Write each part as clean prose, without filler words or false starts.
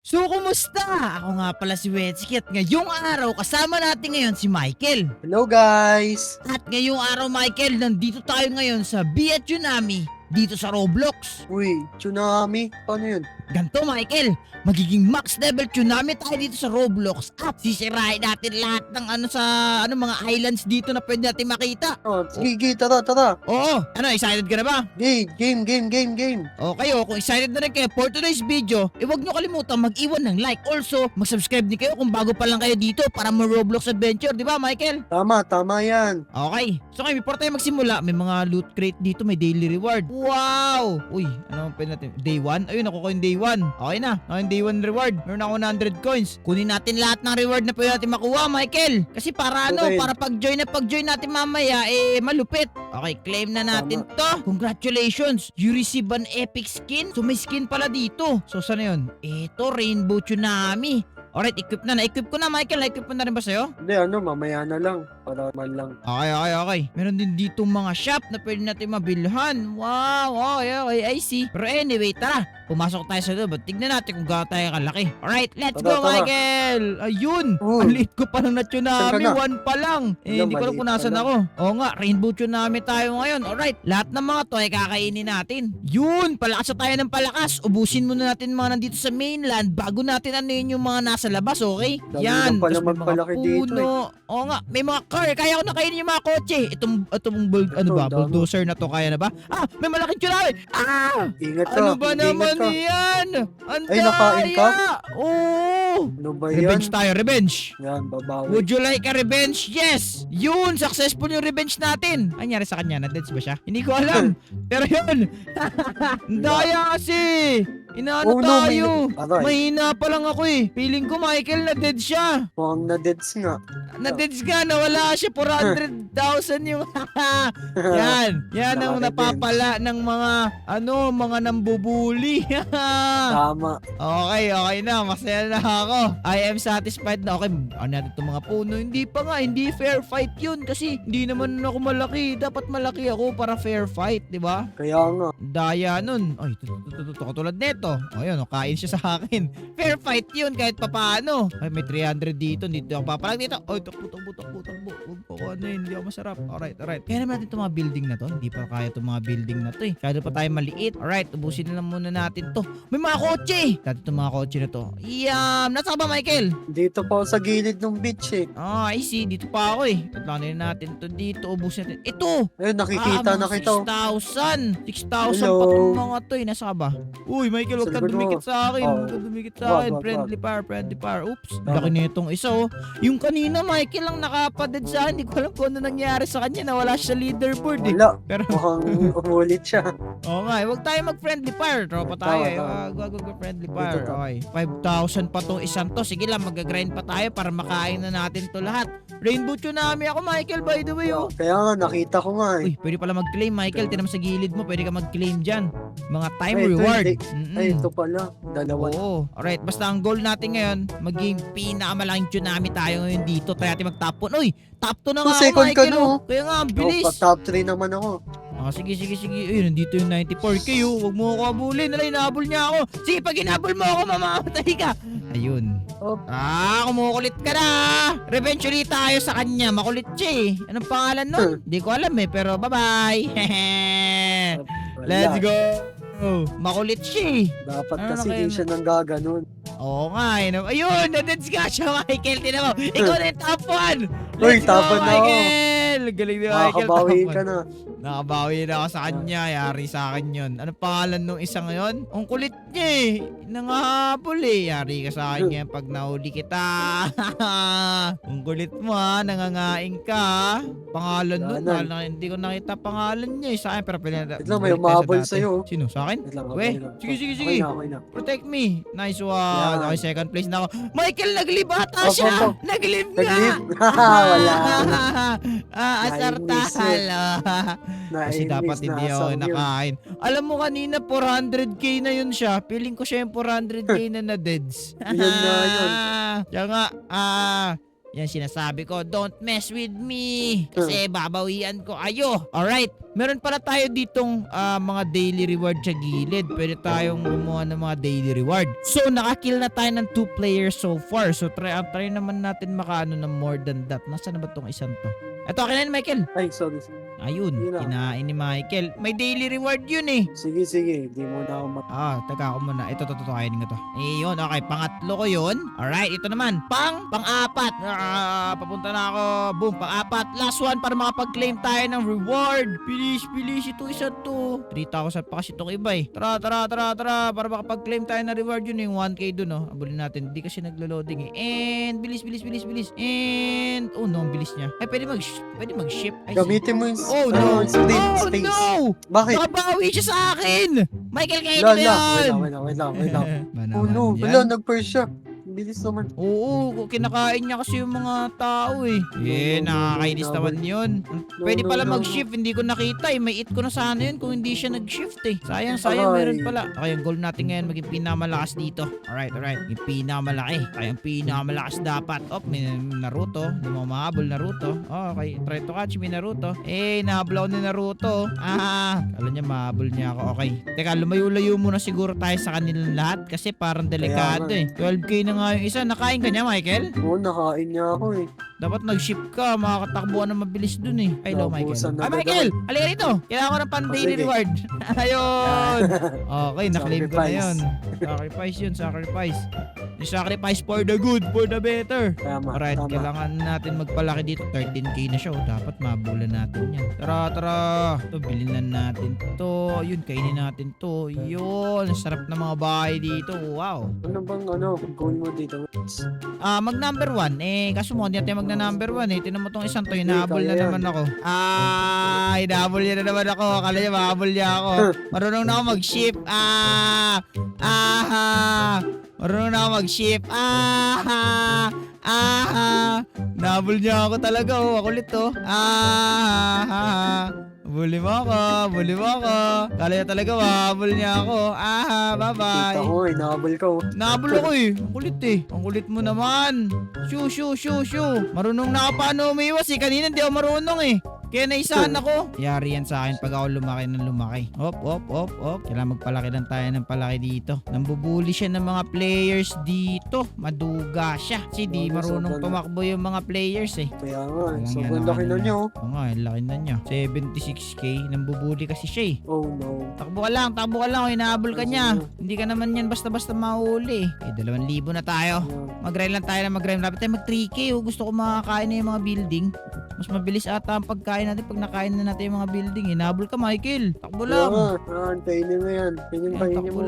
So, kumusta? Ako nga pala si Wetsky at ngayong araw kasama natin ngayon si Michael. Hello guys! At ngayong araw Michael, nandito tayo ngayon sa Bia Tsunami dito sa Roblox. Uy, tsunami? Paano yun? Ganto Michael, magiging max level tsunami tayo dito sa Roblox at sisirain natin lahat ng mga islands dito na pwede natin makita. Oh, sige, tara. Oo, excited ka na ba? Game. Okay, kung excited na rin kayo for today's video, huwag nyo kalimutan mag-iwan ng like. Also, mag-subscribe din kayo kung bago pa lang kayo dito para mo Roblox adventure, di ba Michael? Tama yan. Okay, so ngayon before tayo magsimula, may mga loot crate dito, may daily reward. Wow! Uy, ano pwede natin? Day 1? Ayun, nakuha yung day 1. Okay na, yung day 1 reward. Meron ako 100 coins. Kunin natin lahat ng reward na pwede natin makuha, Michael. Kasi para Okay. para pag-join natin mamaya, malupit. Okay, claim na natin to. Congratulations! You receive an epic skin. So may skin pala dito. So saan na yun? Ito, Rainbow Tsunami. Alright, equip na. Na-equip ko na, Michael. Na-equip mo na rin ba sa'yo? Hindi, mamaya na lang. Para man lang. Okay. Meron din dito mga shop na pwede natin mabilhan. Wow, okay, I see. Pero anyway, tara. Pumasok tayo sa loob at tignan natin kung gaano tayo kalaki. Alright, let's go, Tara. Michael! Ayun! Uy. Ang liit ko pa ng na-tsunami. Saan ka 1 pa lang. Hindi ko alam kung maliit nasan pa lang. ako. Oo nga, rainbow tsunami tayo ngayon. Alright, lahat ng mga to ay kakainin natin. Yun! Palakas na tayo ng palakas. Ubusin muna natin mga nandito sa mainland bago natin anuhin yung mga nasa labas, okay? Dami Yan! lang pala Tas may mga magpalaki dito, puno. Oo nga, may mga car. Kaya ko na kainin yung mga kotse. Itong Ito, dami. bulldozer na to kaya na ba? Ah, may malaking tsunami! Ah! Ingat ka. Ano ba naman Ingat ka. yan? Ang Ay, nakain ka? daya! Oo! Ano ba Revenge yan? tayo, revenge! Yan, babawi. Would you like a revenge? Yes! Yun! Successful yung revenge natin! Ano nangyari sa kanya? Na-deads ba siya? Hindi ko alam! Pero yun! Ang daya kasi! Inaano Oh, no, tayo! Aray, Mahina pa lang ako eh! Feeling ko Michael na-dead siya! mukhang na-deads nga. Na-deads ka! Nawala siya! 400,000 yung... Yan ang Naka-revenge. napapala ng mga nambubuli! Tama. Okay na. Masaya na ako. I am satisfied na. Okay, ano natin itong mga puno. Hindi pa nga. Hindi fair fight yun. Kasi hindi naman ako malaki. Dapat malaki ako para fair fight. Di ba? Kaya nga. Daya nun. Ay, katulad neto. Ayun, kain siya sa akin. Fair fight yun kahit papaano. Ay, may 300 dito. Dito ako papalag dito. Ay, takbo. Huwag po ko ano yun. Hindi ako masarap. Alright. Kaya naman natin itong mga building na to. Hindi pa kaya itong mga building na to eh. Kaya pa tayo maliit. Alright, ubusin na lang muna natin to. May mga kotse! Dati itong mga kotse na to. Nasa ka ba, Michael? Dito pa ako sa gilid ng beach eh. I see. Dito pa ako eh. Tatlanin natin to dito. Ubusin natin. Ito! Ayun, nakikita na kita. 6,000! 6,000 Hello. pa itong mga to eh. Nasa ka ba? Uy, Michael, huwag ka Sagot mo. dumikit sa akin. Oh. Huwag ka dumikit sa Wag, akin. wag, Friendly fire. Oops. Tama. Laki na itong isa oh. Yung kanina, Michael lang nakapadad sa akin. Hindi ko alam kung ano nangyari sa kanya. Nawala siya sa leaderboard eh. Wala. Pero Mukhang umulit siya. oo nga, huwag tayo mag-friendly fire. Tropa tayo. Tama. Wag friendly fire. Dito. Okay. 5,000 pa tong isang to. Sige lang, mag-grind pa tayo para makain na natin to lahat. Rainbow tsunami ako, Michael, by the way, oh. Kaya nga, nakita ko nga eh. Uy, pwede pala mag-claim, Michael. Tinam sa gilid mo, pwede ka mag-claim dyan. Mga time Ay, ito, reward. hindi. Ay, ito pala. Dalawa. Oo. Alright, basta ang goal natin ngayon, maging pinakamalaking tsunami tayo ngayon dito. Try natin mag-top 1. Uy, top 2 na nga ako, Second ka Michael. no? Oh. Kaya nga, ang bilis. Pa top 3 naman ako. Sige. Ayun, nandito yung 94k oh. Huwag mo ako abulin. Alay, nahabol niya ako. Sige, pag inabol mo ako, mamamatay ka. Ayun. Oh. Kumukulit ka na. Revenge ulit tayo sa kanya. Makulit siya eh. Anong pangalan nun? Hindi ko alam eh, pero bye-bye. Wala. Let's go. Makulit siya eh. Dapat Ano kasi na kayo? di siya nang gaganon. Oo nga eh. Ayun, na-deads ka siya, Michael. Tinan mo. Ikaw na yung top 1. Uy, Let's top go, 1 na ako. Michael. Galing ni Michael. Makakabawi top ka 1. na. Nakabawi na ako sa kanya. Yari sa akin yun. Ano pangalan nung isa ngayon? Ang kulit niya eh. Nangahabol eh. Yari ka sa akin ngayon pag nahuli kita. Ang kulit mo ha. Nangangain ka. Pangalan nun. Hindi ko nakita pangalan niya eh. Sa akin pero pinag... Wait lang, may umabol sa'yo. Sino? Sa akin? Wait lang, Weh, okay lang. sige. Okay na. Protect me. Nice one. Yan. Okay, second place na ako. Michael, naglib ata Opo, siya. opo. Naglib nga. Naglib? Wala. Asar Nainis talo. Kasi Nainis, dapat hindi ako nasang yun. nakain. Alam mo kanina 400k na yun siya. Feeling ko siya yung 400k na na-deads. Yun na yun. Siya nga, Yan sinasabi ko, don't mess with me. Kasi babawian ko ayo. Alright, meron pala tayo ditong mga daily reward sa gilid. Pwede tayong gumawa ng mga daily reward. So, nakakill na tayo ng 2 players so far. So, try naman natin makaano ng more than that. Nasaan na ba tong isang to? Eto, akin na yun, Michael. Ay, sorry. Ayun, Yun na. kinain ni Michael. May daily reward yun eh. Sige, sige. Di mo na ako Teka ako muna. Ito, kainin ko to. Ayun, okay. Pangatlo ko yun. Alright, ito naman. Pang-apat. Papunta na ako. Boom, pang-apat. Last one para makapag-claim tayo ng reward. Bilis. Ito isa to. 3,000 pa kasi itong iba eh. Tara. Para makapag-claim tayo ng reward yun yung 1K dun, oh. Abulin natin. Hindi kasi naglo-loading eh. And, bilis. And, oh no, ang bilis niya. Ay, pwede mag-ship. Ay, Gamitin mo yung oh no! space. No! Bakit? Nakabawi siya sa akin! Michael, kainin mo yun! Wait lang. Ba Oh naman no, yan? wala, nag-burst siya. Bilis naman. Oo, kinakain niya kasi yung mga tao eh. Nakakainis naman yun. Pwede pala mag-shift, hindi ko nakita eh. May it ko na sana yun kung hindi siya nag-shift eh. Sayang, meron pala. Okay, yung goal natin ngayon, maging pinakamalakas dito. Alright. Yung pinakamalaki. Kaya yung pinakamalakas dapat. May Naruto. Hindi mo mahabol Naruto. Okay, try to catch me Naruto. Nahabol ako ni Naruto. Alam niya, mahabol niya ako. Okay. Teka, lumayo-layo muna siguro tayo sa kanilang lahat kasi parang delikado eh. 12K na nga yung isa. Nakain ka niya, Michael? Oo, nakain niya ako eh. Dapat nag-ship ka, makakatakbo ka na mabilis dun eh. Ay, hello, Michael. Naubusan na Ay, agad Michael! Halika rito! Kailangan ko ng pan-daily Sige. reward. Ayun! Okay, na-claim ko na Sacrifice. yun. Sacrifice. You sacrifice for the good, for the better. Tama, Alright, tama. kailangan natin magpalaki dito. 13K na siya. Dapat mabulan natin yan. Tara. Ito, bilhin na natin to. Yun, kainin natin to. Yun, sarap na mga bahay dito. Wow. Ano bang goal mo dito? Mag number 1. Kaso mo, hindi natin mag na number 1 eh. Tinan mo tong isang to, hinahabol na kaya yan. naman ako. Hinahabol niya na naman ako. Akala niya mahabol niya ako. Marunong na ako mag-ship. Marunong na ako mag-ship. Nahabol niya ako talaga. Ako ulit to. Bully mo ako. Kala niya talaga mahabol niya ako. Bye-bye. Kita ko, inahabol ka oh. Nahabol ako eh. Ang kulit eh. Ang kulit mo naman. Shoo. Marunong na ako paano umiwas eh. Kanina hindi ako marunong eh. Kaya naisahan ako. Yari yan sa akin pag ako lumaki ng lumaki. Op. Kailangan magpalaki lang tayo ng palaki dito. Nambubuli siya ng mga players dito. Maduga siya. Kasi di marunong Sobrang- tumakbo yung mga players eh. Kaya nga, Walang sobrang yan, laki na ano. niya oh. Oo nga, ang laki na niya. 76k. Nambubuli kasi siya eh. Oh no. Takbo ka lang. Hinahabol ka niya. Hindi ka naman yan basta-basta mahuli. 2,000 na tayo. Mag-grind lang tayo na mag-grind. Lapit tayo mag-3K. Gusto ko makakain na yung mga building. Mas mabilis ata ang pagkain natin pag nakain na natin yung mga building. Hinahabol ka, Michael. Takbo Kaya lang. nga, kainin mo yan. Kainin mo Takbo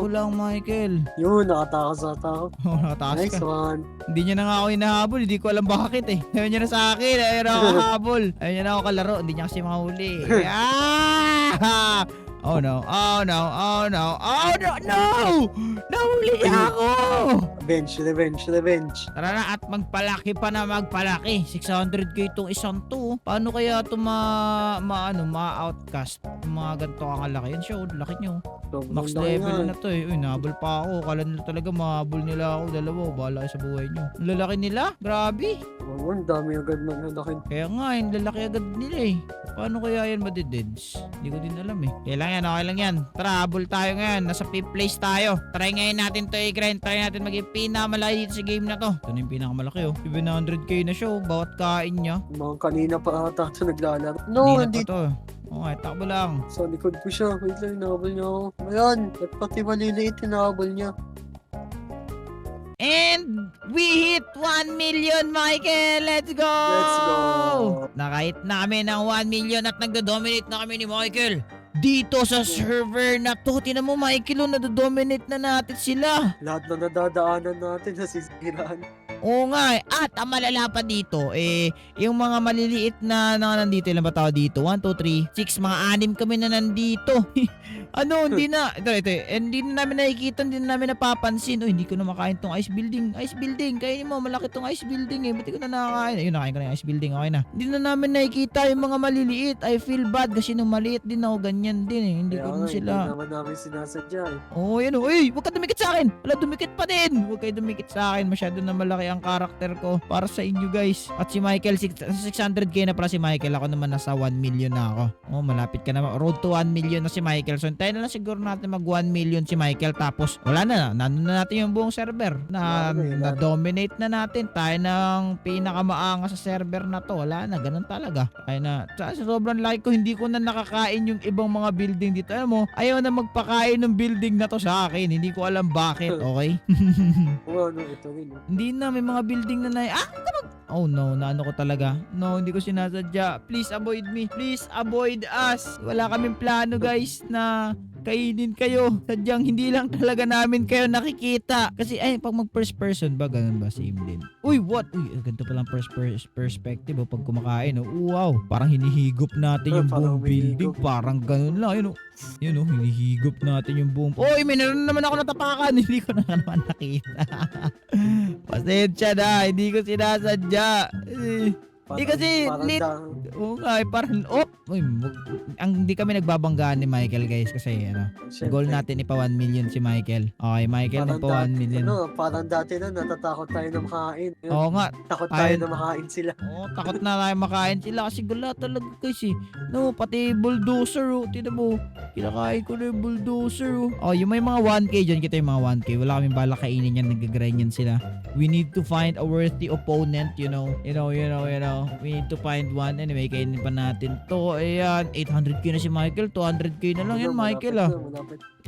lang, Michael. Yun, nakatakas ata ako. Nakataas Nice ka. one. Hindi niya na nga ako hinahabol. Hindi ko alam bakit eh. Ayaw niya na sa akin. Ayaw na ako kahabol. Ayaw niya na ako kalaro. Hindi niya kasi mahuli. Oh no. Nahuli niya ako. Revenge. Tara na at magpalaki pa na magpalaki. 600k itong isang to. Paano kaya ito ma-outcast? Mga ganito kakalaki. Yan siya, laki niyo. Max level na to eh. Uy, nahabol pa ako. Kala nila talaga mahabol nila ako. Dalawa, bahala kayo sa buhay niyo. Ang lalaki nila? Grabe. Ang dami agad maglalakin. Kaya nga, yung lalaki agad nila eh. Paano kaya yan madideds? Hindi ko din alam eh. Okay lang yan. Tara, habol tayo ngayon. Nasa 5th place tayo. Try ngayon natin to i-grind. Try natin maging pinamalaki dito sa game na to. Ito na yung pinakamalaki oh. 700k na siya oh. Bawat kain niya. Mga kanina pa ata ito naglalaro. No, Hindi na hindi. pa to. Okay, takbo lang. Sa likod ko siya. Wait lang, inahabol niya ako. Ayan, at pati maliliit inahabol niya. And we hit 1 million, Michael! Let's go! Let's go! Nakahit namin ang 1 million at nagdo-dominate na kami ni Michael. Dito sa server na to. Tinan mo, Michael, nado-dominate na natin sila. Lahat na nadadaanan natin nasisiraan. Oo nga eh. At ang malala pa dito, yung mga maliliit na nandito, ilan ba tao dito? 1, 2, 3, 6, mga 6 kami na nandito. Hindi na, ito, hindi na namin nakikita, hindi na namin napapansin. Hindi ko na makain tong ice building. Ice building, kainin mo, malaki tong ice building eh. Ba't di ko na nakakain? Ayun, nakain ko na yung ice building, okay na. Hindi na namin nakikita yung mga maliliit. I feel bad kasi nung maliit din ako, ganyan din eh. Hindi Kaya ko nga, din sila. hindi naman namin sinasadya eh. Oo, yan o. Uy, huwag ka dumikit sa akin. Wala, dumikit pa din. Huwag kayo dumikit sa akin. Masyado na malaki ang karakter ko para sa inyo guys. At si Michael, 600k na pala si Michael. Ako naman nasa 1 million na ako. Oh, malapit ka na. Road to 1 million na si Michael. So, hintayin na lang siguro natin mag 1 million si Michael. Tapos, wala na. Nandun na natin yung buong server. Na-dominate na natin. Tayo ng pinakamaanga sa server na to. Wala na. Ganun talaga. Kaya na. Sa sobrang like ko, hindi ko na nakakain yung ibang mga building dito. Alam mo, ayaw na magpakain ng building na to sa akin. Hindi ko alam bakit. Okay? Oo, ano, ito rin. Hindi na. May mga building na Oh no, naano ko talaga. No, hindi ko sinasadya. Please avoid me. Please avoid us. Wala kaming plano guys na kainin kayo. Sadyang hindi lang talaga namin kayo nakikita. Kasi ay, pag mag first person ba, ganun ba? Same din. Uy, what? Uy, ganito palang first perspective pag kumakain. Oh. Wow, parang hinihigop natin yung Parang buong building. humihigop. Parang ganun lang. Yun oh, hinihigop natin yung buong... Uy, may naroon naman ako natapakan. Hindi ko na naman nakita. Pasensya na, hindi ko sinasadya. Kasi, lit. Oo nga, parang, hindi kami nagbabanggaan ni Michael guys kasi goal natin ipa 1 million si Michael. Okay, Michael, magpa 1 million. Parang dati na natatakot tayo na makain. Oo nga, Takot tayo na makain sila. takot na tayo makain sila kasi gula talaga guys eh. No, pati bulldozer tignan mo. Kinakain ko na yung bulldozer yung may mga 1k dyan, kita yung mga 1k. Wala kaming bala kainin yan, nag-grind yan sila. We need to find a worthy opponent, you know. We need to find one. Anyway, kainin pa natin to. Ayan, 800k na si Michael. 200k na lang yan, Michael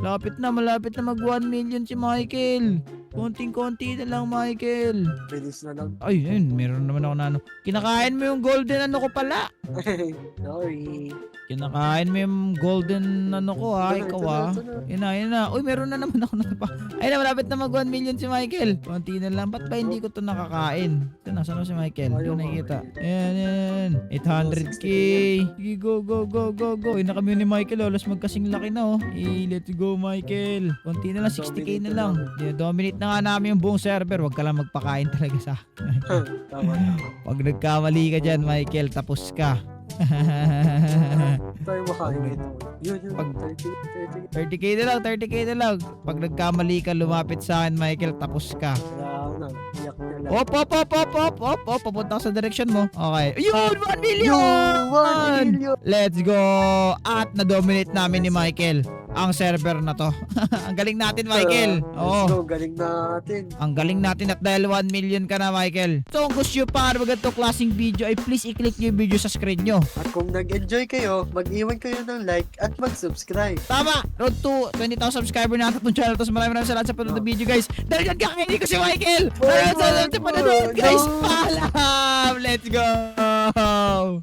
Malapit na mag 1 million si Michael. Konting-konti na lang, Michael. Bilis na lang. Ay, ayun, meron naman ako na Kinakain mo yung golden ko pala. Sorry. Kinakain mo yung golden ko ha, ikaw ha. Yun na. Uy, meron na naman ako natapa. Ay na, malapit na mag 1 million si Michael. Konti na lang. Ba't ba hindi ko to nakakain? Saan na si Michael? Hindi ko nakikita. Ayan. 800k. Sige, go. Uy, nakami ni Michael. Alas magkasing laki na let's go, Michael. Konti na lang, 60k na lang. Dominate na nga namin yung buong server. Huwag ka lang magpakain talaga sa akin. Tama. Pag nagkamali ka dyan, Michael, tapos ka. Tayo makain ito. Yun. Pag- 30. 30k na lang. Pag nagkamali ka, lumapit sa akin, Michael, tapos ka. Kaya iyak na lang. Op. Papunta ka sa direction mo. Okay. Yun, 1 million! 1 million! Let's go! At na-dominate namin ni Michael ang server na to. Ang galing natin, Michael. Let's go, galing natin. Ang galing natin at dahil 1 million ka na, Michael. So, kung gusto nyo para magandang klaseng video, ay please i-click nyo yung video sa screen nyo. At kung nag-enjoy kayo, mag-iwan kayo ng like at mag-subscribe. Tama! Road to 20,000 subscriber na itong channel. Tapos maraming salamat sa panonood ng video, guys. Dahil yan kakainin ko si Michael! Maraming salamat sa panonood, guys! Paalam! Let's go!